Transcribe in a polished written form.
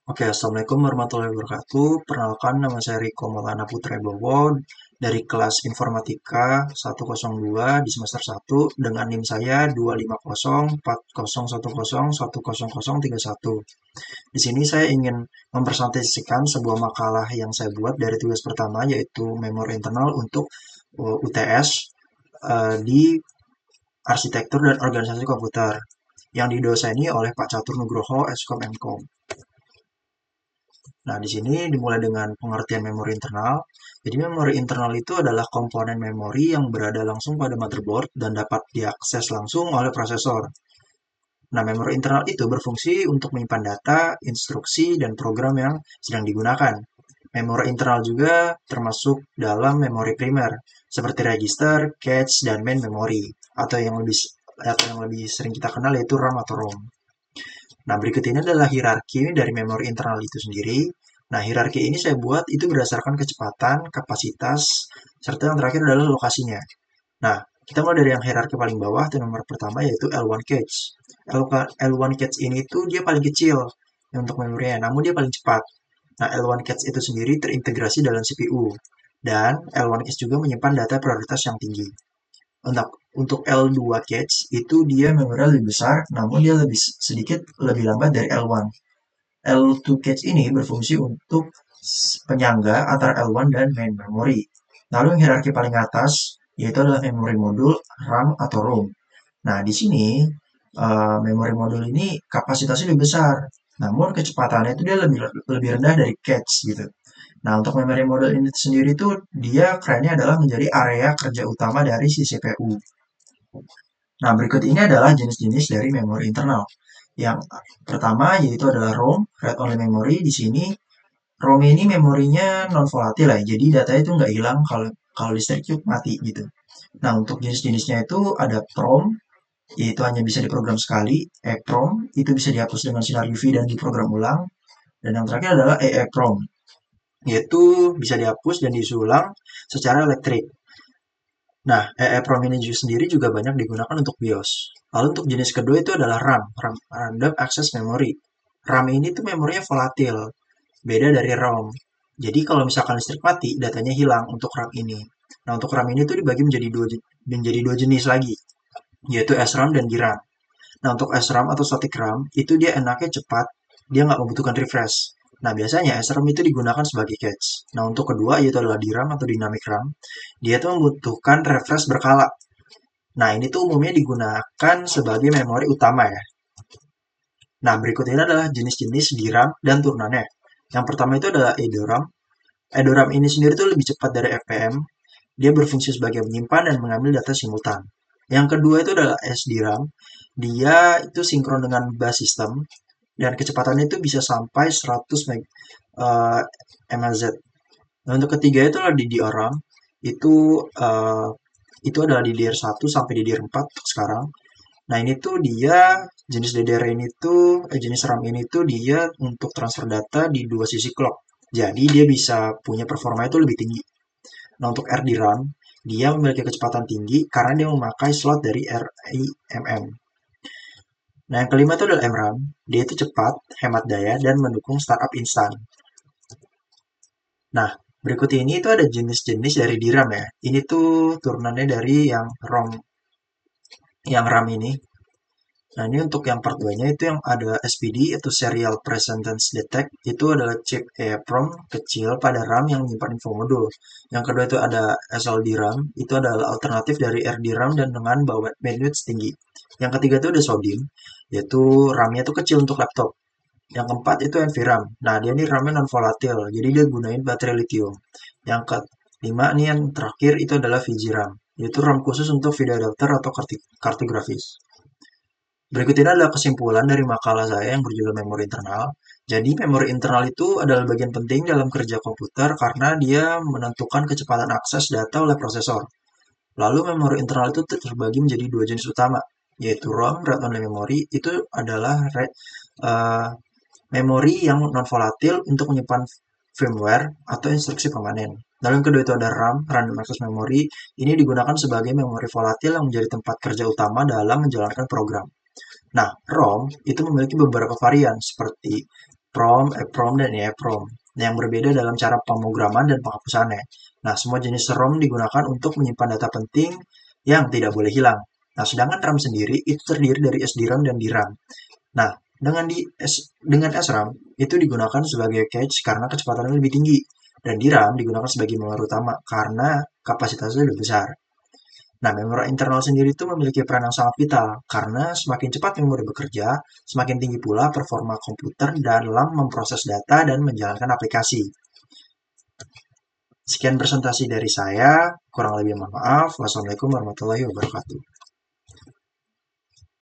Oke, Assalamualaikum warahmatullahi wabarakatuh. Perkenalkan, nama saya Riko Maulana Putra Bowo dari kelas Informatika 102 di semester 1 dengan NIM saya 2504010101031. Di sini saya ingin mempresentasikan sebuah makalah yang saya buat dari tugas pertama yaitu memori internal untuk UTS di arsitektur dan organisasi komputer yang didoseni oleh Pak Catur Nugroho, Eskom Mkom. Nah, di sini dimulai dengan pengertian memori internal. Jadi, memori internal itu adalah komponen memori yang berada langsung pada motherboard dan dapat diakses langsung oleh prosesor. Nah, memori internal itu berfungsi untuk menyimpan data, instruksi, dan program yang sedang digunakan. Memori internal juga termasuk dalam memori primer, seperti register, cache, dan main memory, atau yang lebih sering kita kenal yaitu RAM atau ROM. Nah, berikut ini adalah hierarki dari memori internal itu sendiri. Nah, hierarki ini saya buat itu berdasarkan kecepatan, kapasitas, serta yang terakhir adalah lokasinya. Nah, kita mulai dari yang hierarki paling bawah, itu nomor pertama yaitu L1 cache. L1 cache ini tuh dia paling kecil untuk memorinya, namun dia paling cepat. Nah, L1 cache itu sendiri terintegrasi dalam CPU. Dan L1 cache juga menyimpan data prioritas yang tinggi. Untuk L2 cache itu dia memori lebih besar, namun dia sedikit lebih lambat dari L1. L2 cache ini berfungsi untuk penyangga antara L1 dan main memory. Lalu yang hierarki paling atas yaitu adalah memori modul, RAM atau ROM. Nah, di sini memori modul ini kapasitasnya lebih besar, namun kecepatannya itu dia lebih rendah dari cache gitu. Nah, untuk memori modul ini sendiri tuh dia kerennya adalah menjadi area kerja utama dari si CPU. Nah, berikut ini adalah jenis-jenis dari memori internal. Yang pertama yaitu adalah ROM, Read Only Memory. Di sini ROM ini memorinya non volatil ya, jadi datanya itu nggak hilang kalau kalau listrik itu mati gitu. Nah, untuk jenis-jenisnya itu ada PROM, yaitu hanya bisa diprogram sekali. EEPROM itu bisa dihapus dengan sinar UV dan diprogram ulang. Dan yang terakhir adalah EEPROM, yaitu bisa dihapus dan diisi ulang secara elektrik. Nah, EEPROM ini sendiri juga banyak digunakan untuk BIOS. Lalu untuk jenis kedua itu adalah RAM, Random Access Memory. RAM ini tuh memorinya volatil, beda dari ROM. Jadi kalau misalkan listrik mati, datanya hilang untuk RAM ini. Nah, untuk RAM ini tuh dibagi menjadi dua jenis lagi, yaitu SRAM dan DRAM. Nah, untuk SRAM atau static RAM, itu dia enaknya cepat, dia nggak membutuhkan refresh. Nah, biasanya SRAM itu digunakan sebagai cache. Nah, untuk kedua, yaitu adalah DRAM atau dynamic RAM, dia tuh membutuhkan refresh berkala. Nah, ini tuh umumnya digunakan sebagai memori utama ya. Nah, berikut ini adalah jenis-jenis DRAM dan turunannya. Yang pertama itu adalah EDORAM. EDORAM ini sendiri tuh lebih cepat dari FPM. Dia berfungsi sebagai menyimpan dan mengambil data simultan. Yang kedua itu adalah SDRAM. Dia itu sinkron dengan bus system dan kecepatannya itu bisa sampai 100 MHz. Nah, untuk ketiga itu adalah DDR-RAM. Itu itu adalah DDR1 sampai DDR4 sekarang. Nah, ini tuh dia jenis DDR ini tuh jenis RAM ini tuh dia untuk transfer data di dua sisi clock. Jadi dia bisa punya performa itu lebih tinggi. Nah, untuk RDRAM, dia memiliki kecepatan tinggi karena dia memakai slot dari RIMM. Nah, yang kelima itu adalah MRAM. Dia itu cepat, hemat daya, dan mendukung startup instan. Nah, berikut ini itu ada jenis-jenis dari DRAM ya. Ini tuh turunannya dari yang RAM ini. Nah, ini untuk yang part 2-nya itu yang ada SPD, itu Serial Presence Detect. Itu adalah chip EEPROM kecil pada RAM yang menyimpan info modul. Yang kedua itu ada SLD RAM, itu adalah alternatif dari RD RAM dan dengan bandwidth tinggi. Yang ketiga itu ada SODIMM, yaitu RAM-nya itu kecil untuk laptop. Yang keempat itu NVRAM. Nah, dia ini RAM-nya non-volatil, jadi dia gunain baterai lithium. Yang kelima nih yang terakhir itu adalah VGRAM, yaitu RAM khusus untuk video adapter atau kartu grafis. Berikut ini adalah kesimpulan dari makalah saya yang berjudul memori internal. Jadi, memori internal itu adalah bagian penting dalam kerja komputer karena dia menentukan kecepatan akses data oleh prosesor. Lalu, memori internal itu terbagi menjadi dua jenis utama, yaitu ROM, Read Only Memory, itu adalah uh, memori yang non-volatil untuk menyimpan firmware atau instruksi permanen. Lalu yang kedua itu ada RAM, Random Access Memory. Ini digunakan sebagai memori volatil yang menjadi tempat kerja utama dalam menjalankan program. Nah, ROM itu memiliki beberapa varian seperti PROM, EEPROM, dan EEPROM yang berbeda dalam cara pemrograman dan penghapusannya. Nah, semua jenis ROM digunakan untuk menyimpan data penting yang tidak boleh hilang. Nah, sedangkan RAM sendiri itu terdiri dari SDRAM dan DRAM. Nah, dengan SRAM itu digunakan sebagai cache karena kecepatannya lebih tinggi, dan DRAM digunakan sebagai memori utama karena kapasitasnya lebih besar. Nah, memori internal sendiri itu memiliki peran yang sangat vital karena semakin cepat memori bekerja, semakin tinggi pula performa komputer dalam memproses data dan menjalankan aplikasi. Sekian presentasi dari saya, kurang lebih mohon maaf. Wassalamualaikum warahmatullahi wabarakatuh.